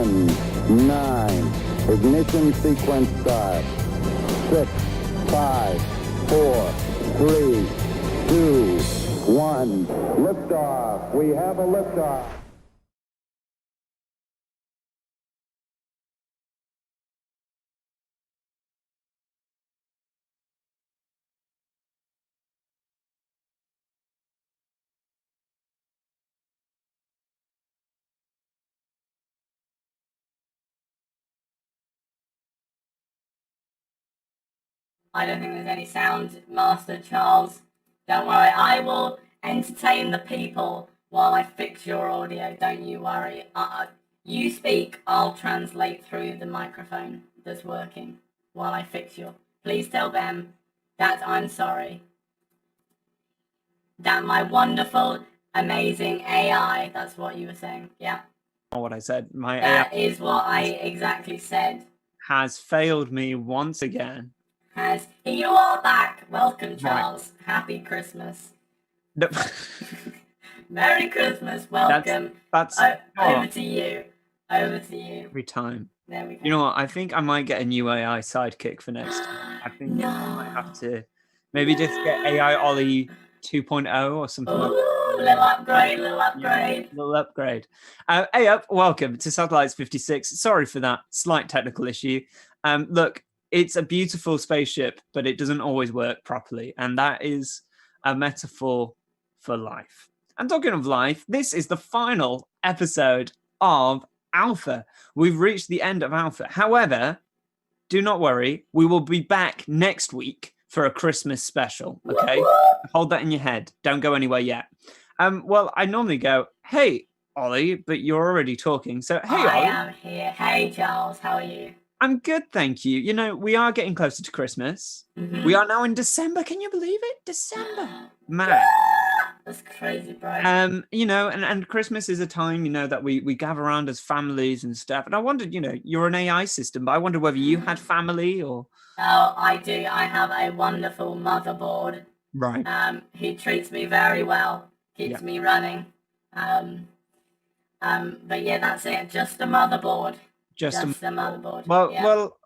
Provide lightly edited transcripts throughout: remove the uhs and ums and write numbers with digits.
10, 9, ignition sequence start. 6, 5, 4, 3, 2, 1. Liftoff. We have a liftoff. I don't think there's any sound, Master Charles. Don't worry, I will entertain the people while I fix your audio. Don't you worry. You speak, I'll translate through the microphone that's working while I fix your. Please tell them that I'm sorry. That my wonderful, amazing AI, that's what you were saying, yeah. What I said. My That AI is what I exactly said. has failed me once again. You are back. Welcome, Charles. Right. Happy Christmas. No. Merry Christmas. Welcome. That's over to you. Over to you. Every time. There we go. You know what? I think I might get a new AI sidekick for next time. I think I might have to maybe just get AI Ollie 2.0 or something. Ooh, little upgrade. Yeah, little upgrade. Hey up, welcome to Satellites 56. Sorry for that slight technical issue. Look, it's a beautiful spaceship, but it doesn't always work properly. And that is a metaphor for life. And talking of life, this is the final episode of Alpha. We've reached the end of Alpha. However, do not worry. We will be back next week for a Christmas special. Okay? Hold that in your head. Don't go anywhere yet. Well, I normally go, hey, Ollie, but you're already talking. So, hey, Ollie. I am here. Hey, Charles. How are you? I'm good, thank you. You know, we are getting closer to Christmas. Mm-hmm. We are now in December. Can you believe it? December. Man. That's crazy, bro. You know, and Christmas is a time, you know, that we gather around as families and stuff. And I wondered, you know, you're an AI system, but I wondered whether you had family or... Oh, I do. I have a wonderful motherboard. Right. He treats me very well. Keeps me running. But yeah, that's it. Just a motherboard. Just a motherboard. Well,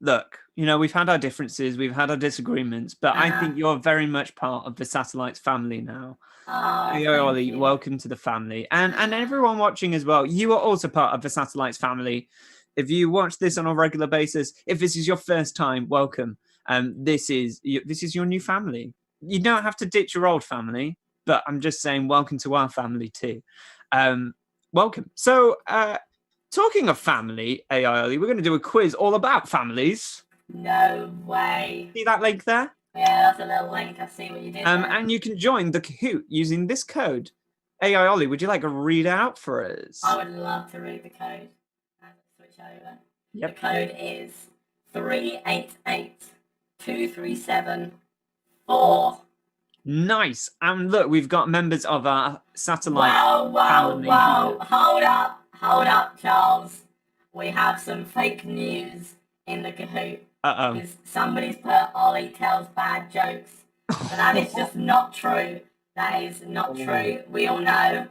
look, you know, we've had our differences, we've had our disagreements, but I think you're very much part of the Satellites family now. Hey, Ollie, welcome to the family. And everyone watching as well, you are also part of the Satellites family. If you watch this on a regular basis, if this is your first time, welcome. This is your new family. You don't have to ditch your old family, but I'm just saying welcome to our family too. Welcome. So, talking of family, AI Ollie, we're going to do a quiz all about families. No way. See that link there? Yeah, that's a little link. I see what you did there. And you can join the Kahoot using this code. AI Ollie, would you like to read out for us? I would love to read the code. I'll switch over. Yep. The code is 388237-4. Nice. And look, we've got members of our satellite family. Wow. Hold up, Charles. We have some fake news in the Kahoot. Because somebody's put Ollie tells bad jokes. But that is just not true. That is not true. We all know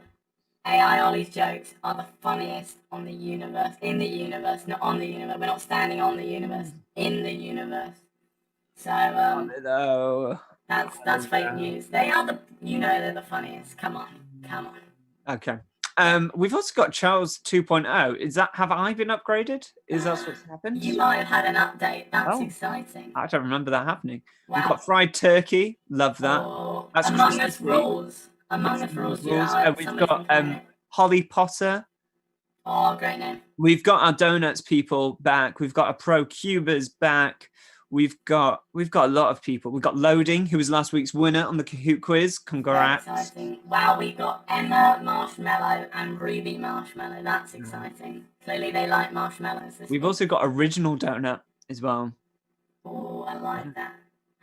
AI Ollie's jokes are the funniest on the universe. In the universe, not on the universe. We're not standing on the universe. In the universe. So that's fake news. They are they're the funniest. Come on. Okay. We've also got Charles 2.0. Have I been upgraded? Is that what's happened? You might have had an update. That's exciting. I don't remember that happening. Wow. We've got fried turkey. Love that. Oh, That's Among Us rules. Among Us rules. We've got Holly Potter. Oh, great name. We've got our donuts people back. We've got our pro cubers back. We've got a lot of people. We've got Loading, who was last week's winner on the Kahoot quiz. Congrats. That's exciting. Wow, we got Emma Marshmallow and Ruby Marshmallow. That's exciting. Clearly they like marshmallows. We've also got Original Donut as well. Oh, I like that.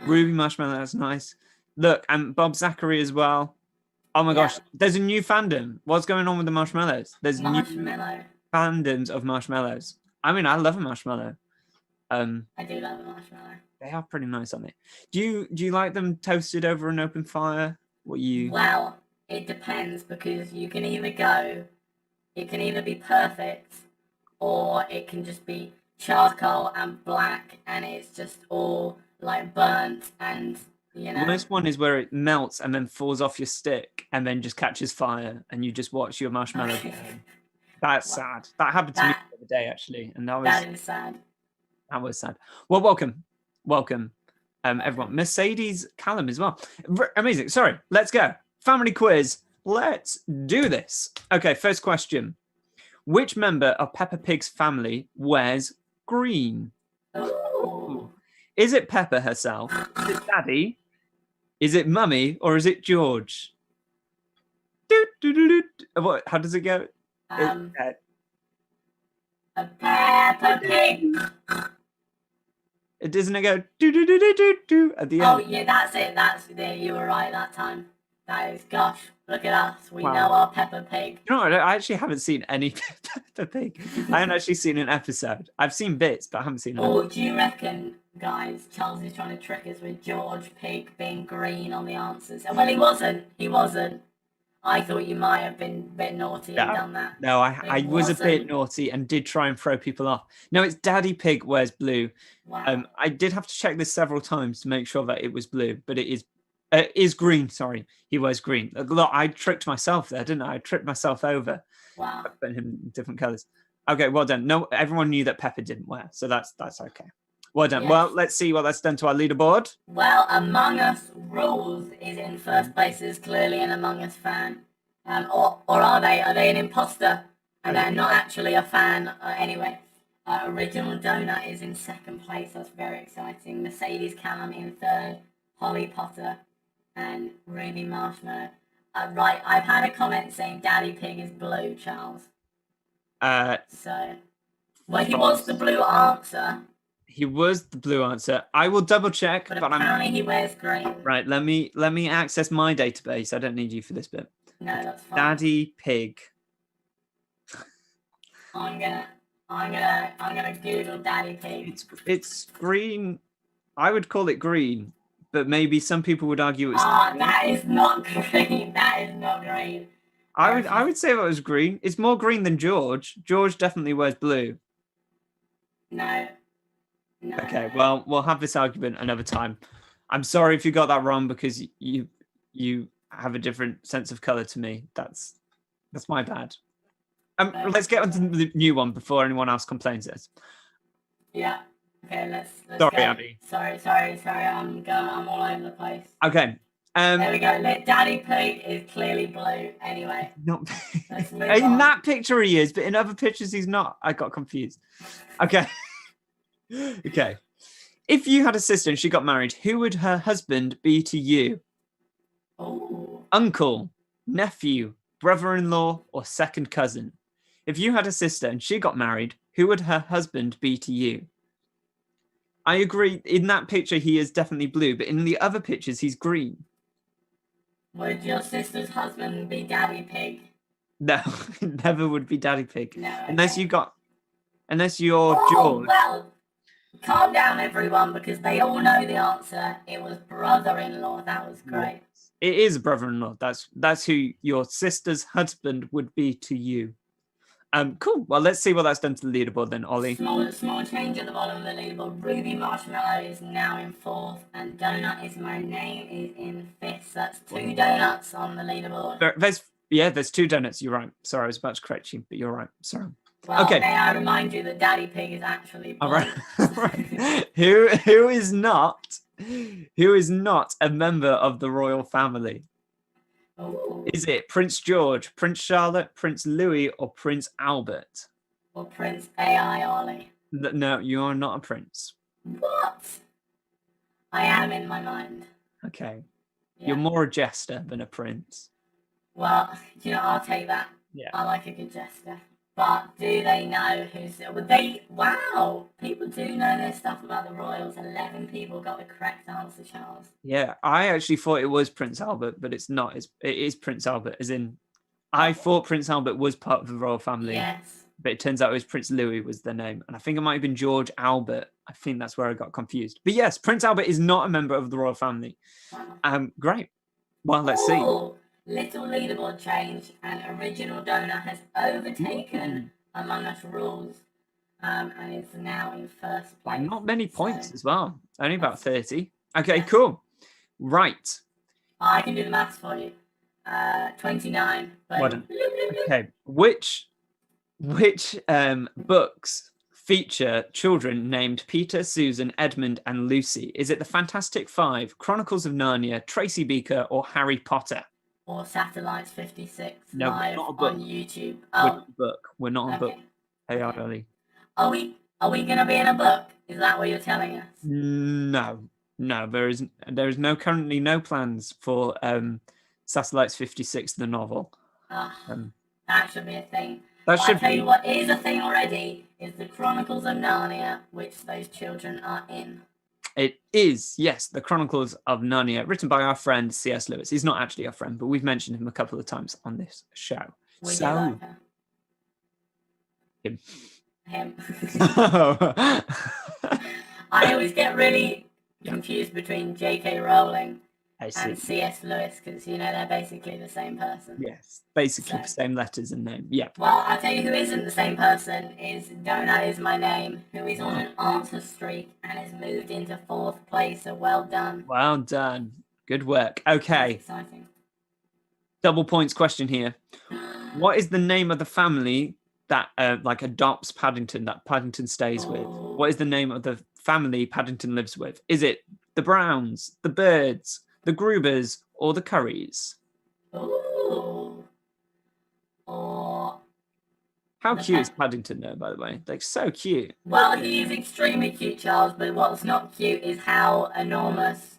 Ruby Marshmallow, that's nice. Look, and Bob Zachary as well. Oh my gosh, there's a new fandom. What's going on with the marshmallows? There's new fandoms of marshmallows. I mean, I love a marshmallow. I do love a marshmallow. They are pretty nice, aren't they? Do you like them toasted over an open fire? Well, it depends, because it can either be perfect or it can just be charcoal and black, and it's just all like burnt and The worst one is where it melts and then falls off your stick and then just catches fire and you just watch your marshmallow burn. That's sad. That happened to me the other day, actually, and that is sad. That was sad. Well, welcome, everyone. Mercedes Callum as well. Amazing. Sorry, let's go. Family quiz. Let's do this. Okay, first question. Which member of Peppa Pig's family wears green? Ooh. Is it Peppa herself? Is it Daddy? Is it Mummy? Or is it George? What? How does it go? A Peppa Pig. Doesn't it go at the end? Oh yeah, that's it. That's it. You were right that time. That is, gosh, look at us. We know our Peppa Pig. You know what? I actually haven't seen any Peppa Pig. I haven't actually seen an episode. I've seen bits, but I haven't seen. Or do you reckon, guys, Charles is trying to trick us with George Pig being green on the answers? Well, he wasn't. He wasn't. I thought you might have been a bit naughty and done that. No, I was a bit naughty and did try and throw people off. No, it's Daddy Pig wears blue. Wow. I did have to check this several times to make sure that it was blue, but it is green. Sorry, he wears green. Look, I tricked myself there, didn't I? I tripped myself over. Wow. Putting him in different colours. Okay, well done. No, everyone knew that Peppa didn't wear, so that's okay. Well done. Yes. Well, let's see what that's done to our leaderboard. Well, Among Us Rules is in first place. Is clearly an Among Us fan. Or are they? Are they an imposter? And they're not actually a fan. Anyway, Original Donut is in second place. That's very exciting. Mercedes Callum in third. Holly Potter and Ruby Marshmallow. Right, I've had a comment saying Daddy Pig is blue, Charles. So, well, he was the blue answer. He was the blue answer. I will double check, but apparently he wears green. Right, let me access my database. I don't need you for this bit. No, that's fine. Daddy Pig. I'm gonna Google Daddy Pig. It's green. I would call it green, but maybe some people would argue it's. That is not green. That is not green. I would say it was green. It's more green than George. George definitely wears blue. No. Okay, well, we'll have this argument another time. I'm sorry if you got that wrong because you have a different sense of color to me. That's my bad. Let's get on to the new one before anyone else complains this. Yeah. Okay, let's sorry, go. Abby. Sorry. I'm all over the place. Okay. There we go. Daddy Pig is clearly blue. Anyway. Not in that picture he is, but in other pictures he's not. I got confused. Okay. Okay. If you had a sister and she got married, who would her husband be to you? Ooh. Uncle, nephew, brother-in-law, or second cousin? If you had a sister and she got married, who would her husband be to you? I agree. In that picture, he is definitely blue, but in the other pictures, he's green. Would your sister's husband be Daddy Pig? No, it never would be Daddy Pig. No. Okay. Unless you're George. Well, calm down, everyone, because they all know the answer. It was brother-in-law. That was great. It is brother-in-law. That's who your sister's husband would be to you. Cool. Well, let's see what that's done to the leaderboard then, Ollie. Small change at the bottom of the leaderboard. Ruby Marshmallow is now in fourth, and Donut is my name is in fifth. So that's 2 donuts on the leaderboard. There's 2 donuts. You're right. Sorry, I was about to correct you, but you're right. Sorry. Well, okay. May I remind you that Daddy Pig is actually blue. All right. Who is not a member of the royal family? Ooh. Is it Prince George, Prince Charlotte, Prince Louis, or Prince Albert? Or Prince AI Ollie? No, you are not a prince. What? I am in my mind. Okay. Yeah. You're more a jester than a prince. Well, I'll take that. Yeah. I like a good jester. But do they know who's... Wow! People do know their stuff about the royals. 11 people got the correct answer, Charles. Yeah, I actually thought it was Prince Albert, but it's not. It is Prince Albert, as in... I thought Prince Albert was part of the royal family. Yes. But it turns out it was Prince Louis was their name. And I think it might have been George Albert. I think that's where I got confused. But yes, Prince Albert is not a member of the royal family. Wow. Great. Well, let's see. Little leaderboard change, and Original Donut has overtaken Among Us Rules. and is now in first place. Not many points as well. Only about 30. Okay, cool. Right. I can do the maths for you. 29. Well done. Okay. Which books feature children named Peter, Susan, Edmund, and Lucy? Is it the Fantastic Five, Chronicles of Narnia, Tracy Beaker, or Harry Potter? Or Satellites 56 No, live not a book. on YouTube. We're not a book. We're not a book. Hey, Ollie. Are we gonna be in a book? Is that what you're telling us? No. There is currently no plans for Satellites 56, the novel. That should be a thing. That should I'll tell you what is a thing already is the Chronicles of Narnia, which those children are in. It is, yes, the Chronicles of Narnia, written by our friend C.S. Lewis. He's not actually our friend, but we've mentioned him a couple of times on this show. We do like her. Him. I always get really confused between J.K. Rowling and C.S. Lewis because, they're basically the same person. Yes, basically the same letters and name. Yeah. Well, I'll tell you who isn't the same person is Donut Is My Name, who is on an answer streak and has moved into 4th place, so well done. Well done. Good work. Okay. That's exciting. Double points question here. What is the name of the family that adopts Paddington, that Paddington stays with? What is the name of the family Paddington lives with? Is it the Browns, the Birds, the Grubers, or the Currys? Ooh. Or... How cute is Paddington though, by the way? Like, so cute. Well, he is extremely cute, Charles, but what's not cute is how enormous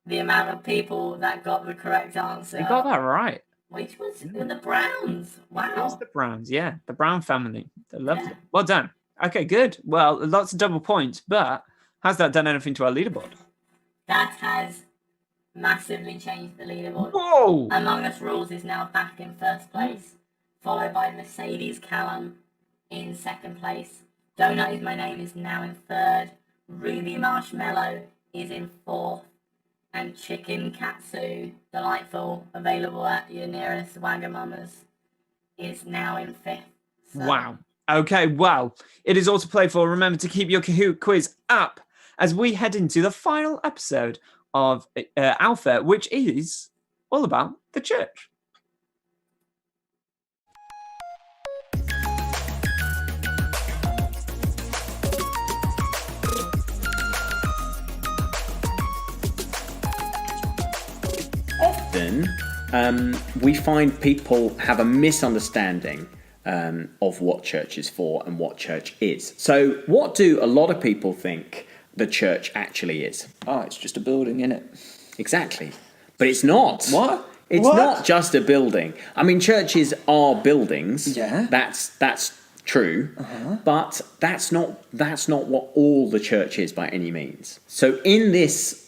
the amount of people that got the correct answer. You got that right. Which was the Browns. Wow. It was the Browns, yeah. The Brown family. They're lovely. Yeah. Well done. Okay, good. Well, lots of double points, but has that done anything to our leaderboard? That has massively changed the leaderboard. Whoa! Among Us Rules is now back in first place, followed by Mercedes Callum in second place. Donut Is My Name is now in third. Ruby Marshmallow is in fourth. And Chicken Katsu, delightful, available at your nearest Wagamama's, is now in fifth. So. Wow. Okay, wow. It is all to play for. Remember to keep your Kahoot quiz up as we head into the final episode of Alpha, which is all about the church. Often, we find people have a misunderstanding of what church is for and what church is. So what do a lot of people think the church actually is? Oh, it's just a building, innit? Exactly. But it's not. What? It's not just a building. I mean, churches are buildings. Yeah. That's true. But that's not what all the church is by any means. So in this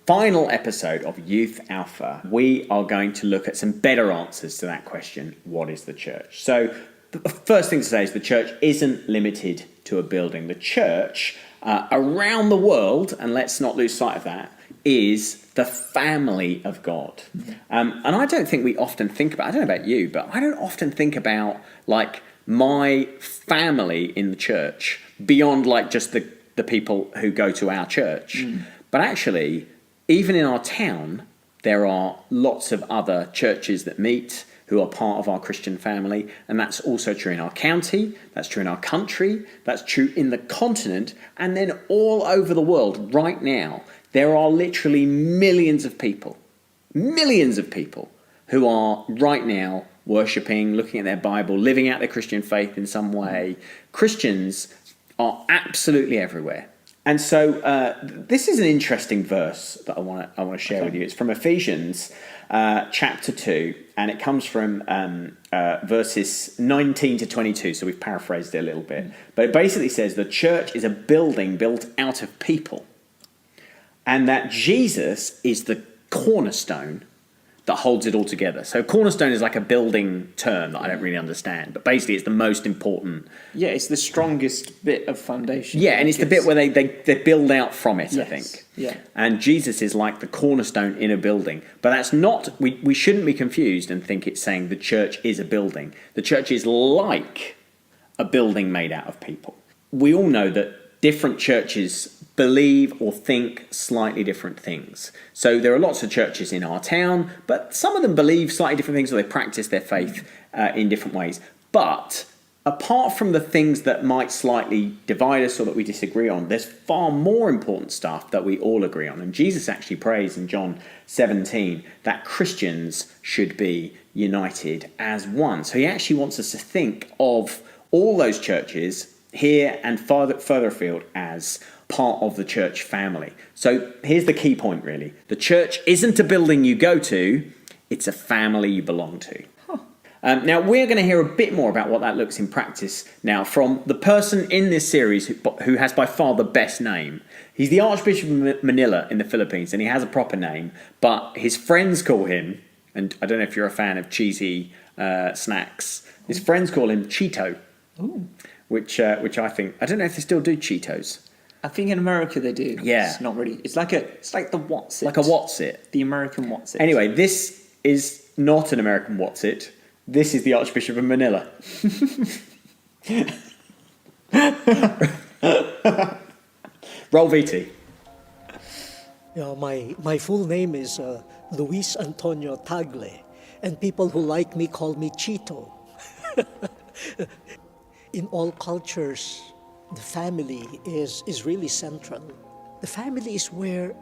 final episode of Youth Alpha, we are going to look at some better answers to that question, what is the church? So the first thing to say is the church isn't limited to a building. The church around the world, and let's not lose sight of that, is the family of God. And I don't think we often think about, I don't know about you, but I don't often think about like my family in the church beyond like just the people who go to our church. But actually, even in our town, there are lots of other churches that meet who are part of our Christian family. And that's also true in our county, that's true in our country, that's true in the continent, and then all over the world right now. There are literally millions of people who are right now worshipping, looking at their Bible, living out their Christian faith in some way. Christians are absolutely everywhere. And so this is an interesting verse that I want to share with you. It's from Ephesians chapter 2, and it comes from verses 19 to 22, so we've paraphrased it a little bit. But it basically says the church is a building built out of people, and that Jesus is the cornerstone that holds it all together. So cornerstone is like a building term that I don't really understand, but basically it's the most important. Yeah, it's the strongest bit of foundation. Yeah, and it's the bit where they build out from it, yes. I think. Yeah. And Jesus is like the cornerstone in a building. But that's not, we shouldn't be confused and think it's saying the church is a building. The church is like a building made out of people. we all know that different churches believe or think slightly different things. So there are lots of churches in our town, but some of them believe slightly different things, or they practice their faith in different ways. But apart from the things that might slightly divide us or that we disagree on, there's far more important stuff that we all agree on. And Jesus actually prays in John 17 that Christians should be united as one. So he actually wants us to think of all those churches here and further afield as part of the church family. So here's the key point, really. The church isn't a building you go to, it's a family you belong to. Now, we're going to hear a bit more about what that looks in practice now from the person in this series who has by far the best name. He's the Archbishop of Manila in the Philippines, and he has a proper name, but his friends call him, and I don't know if you're a fan of cheesy snacks, his friends call him Cheeto, which I think, I don't know if they still do Cheetos. I think in America they do. Yeah. It's not really. It's like the What's It. Like a What's It. The American What's It. Anyway, this is not an American What's It. This is the Archbishop of Manila. Roll VT. Yeah, my full name is Luis Antonio Tagle, and people who like me call me Chito. In all cultures, the family is really central. The family is where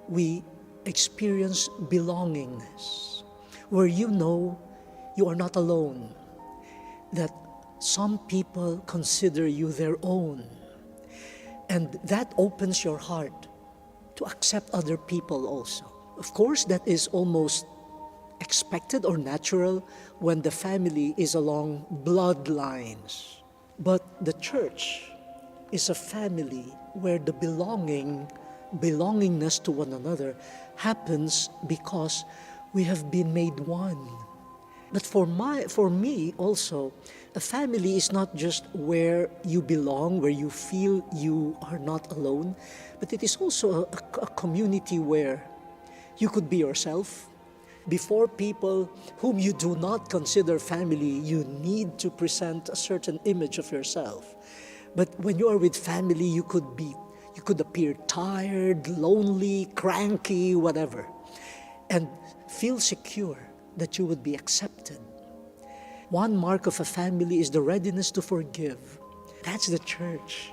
we experience belongingness, where you know you are not alone, that some people consider you their own, and that opens your heart to accept other people also. Of course, that is almost expected or natural when the family is along bloodlines. But the church is a family where the belongingness to one another happens because we have been made one. But for me also, a family is not just where you belong, where you feel you are not alone, but it is also a community where you could be yourself. Before people whom you do not consider family, you need to present a certain image of yourself. But when you are with family, you could appear tired, lonely, cranky, whatever, and feel secure that you would be accepted. One mark of a family is the readiness to forgive. That's the church.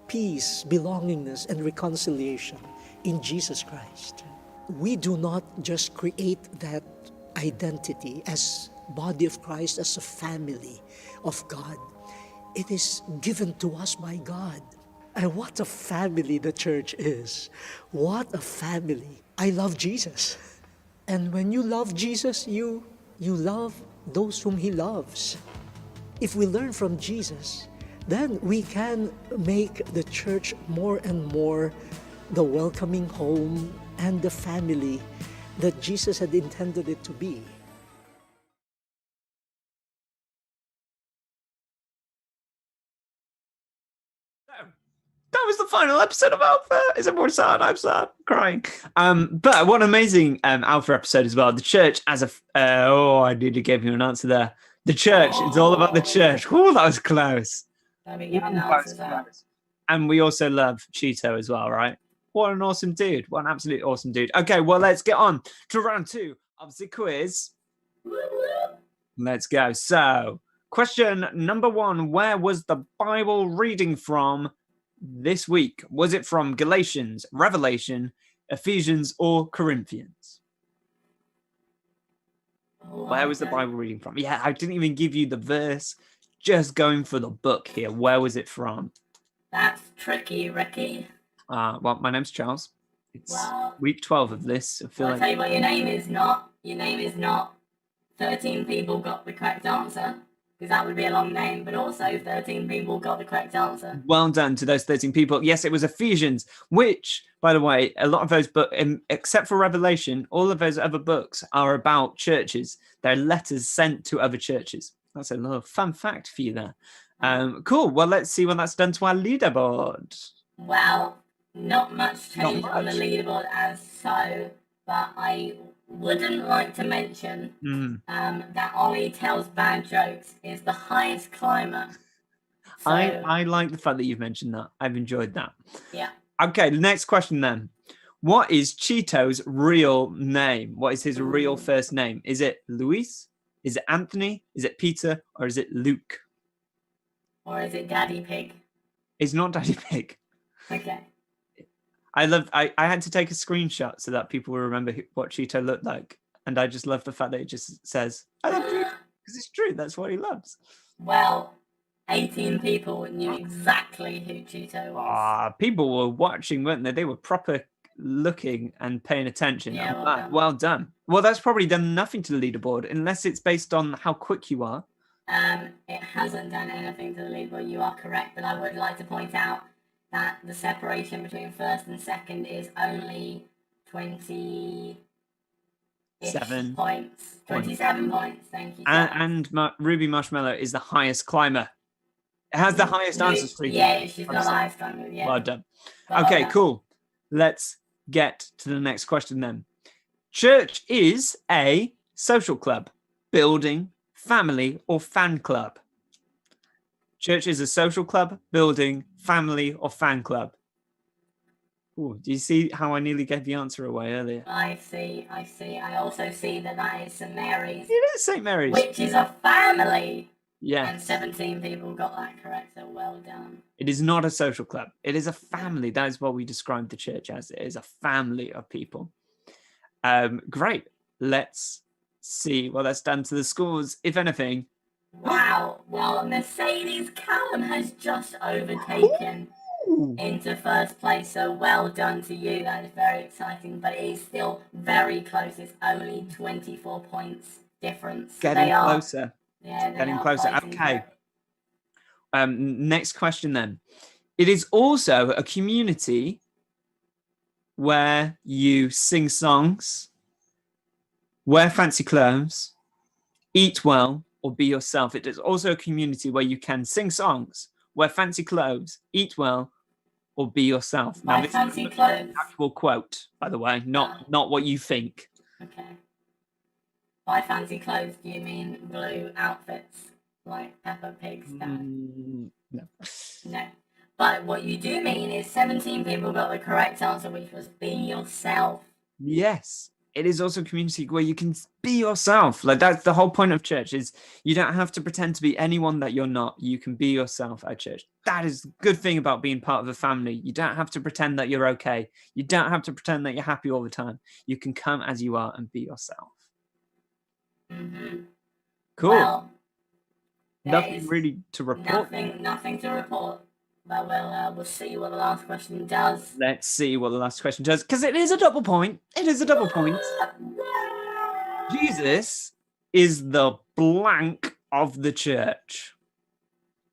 Peace, belongingness, and reconciliation in Jesus Christ. We do not just create that identity as body of Christ, as a family of God. It is given to us by God. And what a family the church is. What a family. I love Jesus. And when you love Jesus, you love those whom He loves. If we learn from Jesus, then we can make the church more and more the welcoming home and the family that Jesus had intended it to be. That was the final episode of Alpha. Is everyone sad? I'm sad, crying. But what an amazing Alpha episode as well. The church as a I nearly gave you an answer there. The church. It's all about the church. Oh, that was close. And we also love Cheeto as well, right? What an awesome dude. What an absolutely awesome dude. Okay, well, let's get on to round 2 of the quiz. Let's go. So, question number 1. Where was the Bible reading from this week? Was it from Galatians, Revelation, Ephesians, or Corinthians? Where was the Bible reading from? Yeah, I didn't even give you the verse. Just going for the book here. Where was it from? That's tricky, Ricky. Well, my name's Charles. It's week 12 of this. I'll tell you what your name is not. Your name is not 13 people got the correct answer, because that would be a long name, but also 13 people got the correct answer. Well done to those 13 people. Yes, it was Ephesians, which, by the way, a lot of those books, except for Revelation, all of those other books are about churches. They're letters sent to other churches. That's a little fun fact for you there. Cool. Well, let's see what that's done to our leaderboard. Well, not much change on the leaderboard as so, but I wouldn't like to mention that Ollie Tells Bad Jokes is the highest climber. So, I like the fact that you've mentioned that. I've enjoyed that. yeah. Okay, the next question then. What is Cheeto's real name? What is his real first name? Is it Luis? Is it Anthony? Is it Peter? Or is it Luke? Or is it Daddy Pig? It's not Daddy Pig. Okay. I had to take a screenshot so that people will remember what Cheeto looked like. And I just love the fact that it just says, I love Cheeto. Because it's true. That's what he loves. Well, 18 people knew exactly who Cheeto was. People were watching, weren't they? They were proper looking and paying attention. Yeah, Well done. Well, that's probably done nothing to the leaderboard, unless it's based on how quick you are. It hasn't done anything to the leaderboard. You are correct, but I would like to point out that the separation between first and second is only 20 points. 27 points. Thank you. And Ruby Marshmallow is the highest climber. It has the highest answer streak. Yeah, she's got the highest climber. Yeah. Well done. Well Okay, done. cool. Let's get to the next question then. Church is a social club, building, family, or fan club? Church is a social club, building, family, or fan club? Ooh, do you see how I nearly gave the answer away earlier? I see. I also see that is St. Mary's, It is St. Mary's. which is a family. Yeah. And 17 people got that correct, so well done. It is not a social club. It is a family. That is what we describe the church as. It is a family of people. Great. Let's see what that's done to the scores, if anything. Wow. Well, Mercedes Callum has just overtaken into first place, so well done to you. That is very exciting, but it is still very close. It's only 24 points difference. Getting closer. Yeah, Getting closer. Okay. For Next question then. It is also a community where you sing songs, wear fancy clothes, eat well, or be yourself. It is also a community where you can sing songs, wear fancy clothes, eat well, or be yourself. My fancy clothes. An actual quote, by the way, not what you think. Okay. By fancy clothes, do you mean blue outfits like Peppa Pig's dad? No. No. But what you do mean is 17 people got the correct answer, which was be yourself. Yes. It is also a community where you can be yourself. Like, that's the whole point of church, is you don't have to pretend to be anyone that you're not. You can be yourself at church. That is the good thing about being part of a family. You don't have to pretend that you're okay. You don't have to pretend that you're happy all the time. You can come as you are and be yourself. Mm-hmm. Cool. Well, nothing really to report. Nothing to report. But we'll see what the last question does. Let's see what the last question does, because it is a double point. It is a double point. Jesus is the blank of the church.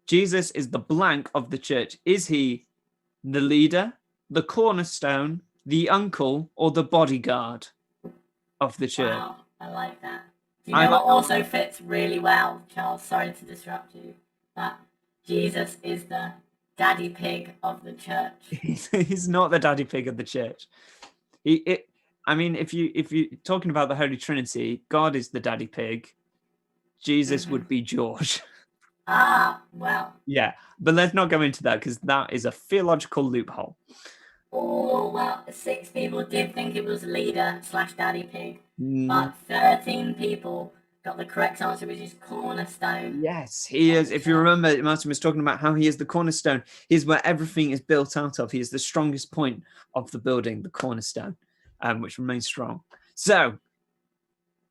Jesus is the blank of the church. Is he the leader, the cornerstone, the uncle, or the bodyguard of the church? Wow, I like that. Do you know what also fits really well, Charles? Sorry to disrupt you. But Jesus is the daddy pig of the church. He's not the daddy pig of the church. If you're talking about the Holy Trinity, God is the daddy pig. Jesus would be George. Ah, well. Yeah, but let's not go into that, because that is a theological loophole. Oh, well, 6 people did think it was leader / daddy pig, but 13 people got the correct answer, which is cornerstone. Yes, he is. If you remember, Martin was talking about how he is the cornerstone. He is where everything is built out of. He is the strongest point of the building, the cornerstone, which remains strong. So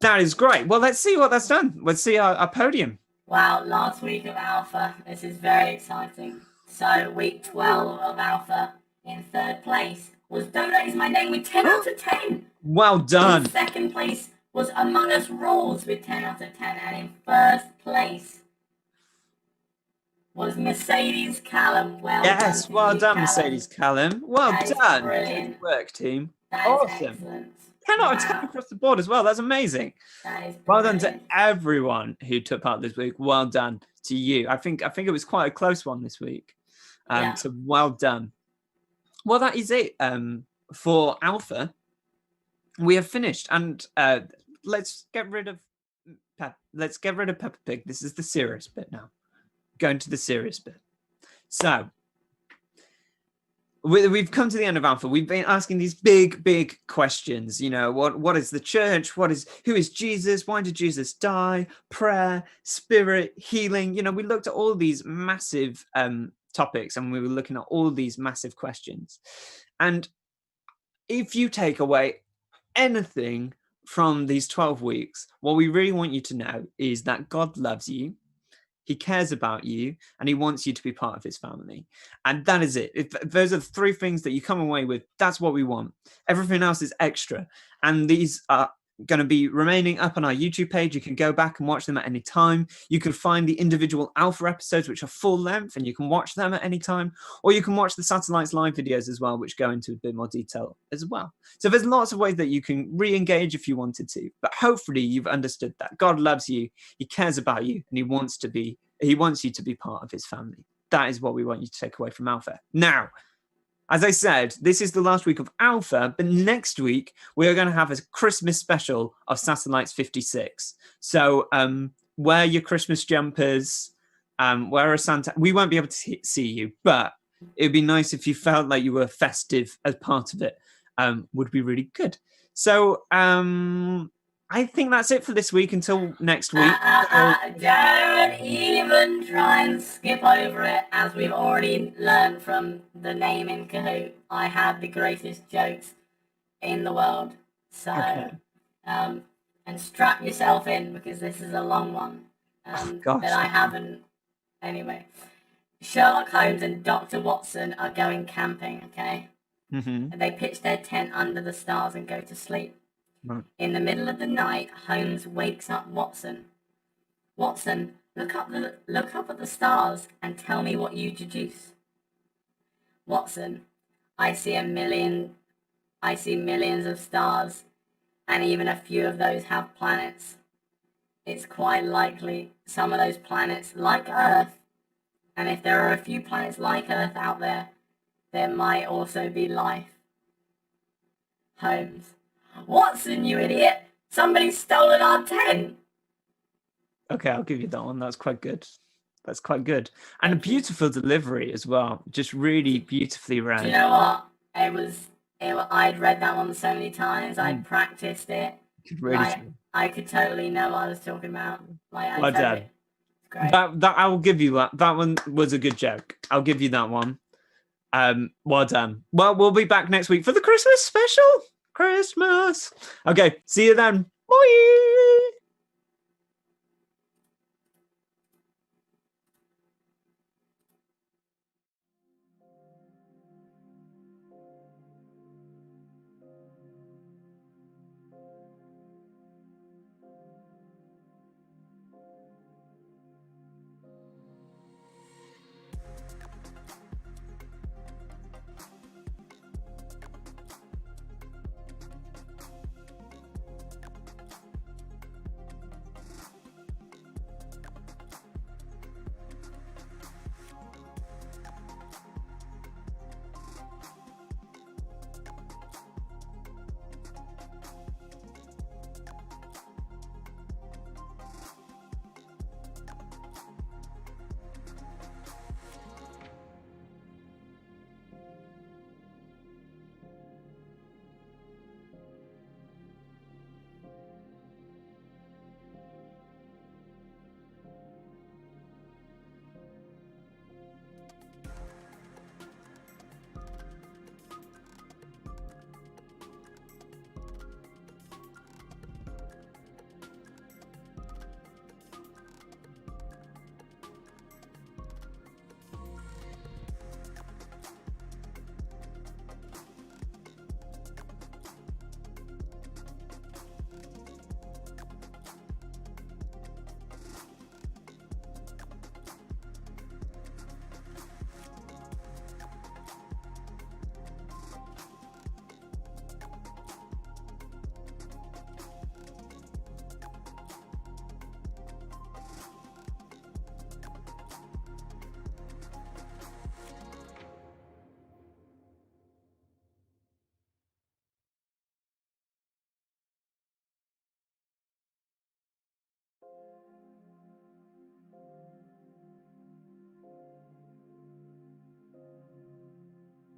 that is great. Well, let's see what that's done. Let's see our podium. Wow, last week of Alpha. This is very exciting. So week 12 of Alpha, in 3rd place was Donut Is My Name with 10 out of 10. Well done. In 2nd place was Among Us Rules with 10 out of 10. And in 1st place was Mercedes Callum. Well yes, done well you, done, Callum. Mercedes Callum. Well That is done. brilliant. Good work, team. That is Awesome. excellent. 10 out of 10 across the board as well. That's amazing. That is Well done to brilliant. everyone who took part this week. Well done to you. I think it was quite a close one this week. Yeah. So well done. Well, that is it for Alpha. We have finished, and let's get rid of Peppa Pig. This is the serious bit now. Going to the serious bit. So we've come to the end of Alpha. We've been asking these big questions. You know, what is the church? Who is Jesus? Why did Jesus die? Prayer, spirit, healing. You know, we looked at all these massive topics, and we were looking at all these massive questions. And if you take away anything from these 12 weeks, what we really want you to know is that God loves you. He cares about you, and he wants you to be part of his family. And that is it. If those are the three things that you come away with, that's what we want. Everything else is extra. And these are going to be remaining up on our YouTube page. You can go back and watch them at any time. You can find the individual Alpha episodes, which are full length, and you can watch them at any time. Or you can watch the Satellites live videos as well, which go into a bit more detail as well. So there's lots of ways that you can re-engage if you wanted to. But hopefully you've understood that God loves you, he cares about you, and he wants you to be part of his family. That is what we want you to take away from Alpha. Now, as I said, this is the last week of Alpha, but next week we are going to have a Christmas special of Satellites 56. So wear your Christmas jumpers, wear a Santa. We won't be able to see you, but it would be nice if you felt like you were festive as part of it. Would be really good. So I think that's it for this week until next week. Don't even try and skip over it, as we've already learned from the name in Kahoot. I have the greatest jokes in the world. So, and strap yourself in, because this is a long one. That I haven't. Anyway, Sherlock Holmes and Dr. Watson are going camping, okay? Mm-hmm. And they pitch their tent under the stars and go to sleep. Right. In the middle of the night, Holmes wakes up Watson. Watson, look up at the stars and tell me what you deduce. Watson, I see millions of stars, and even a few of those have planets. It's quite likely some of those planets like Earth, and if there are a few planets like Earth out there, there might also be life. Holmes, Watson, you idiot! Somebody's stolen our tent! Okay, I'll give you that one. That's quite good. And a beautiful delivery as well. Just really beautifully read. Do you know what? I'd read that one so many times. I'd practiced it. I could totally know what I was talking about. Well done. It's great. That I will give you that. That one was a good joke. I'll give you that one. Well done. Well, we'll be back next week for the Christmas special. Christmas. Okay, see you then. Bye.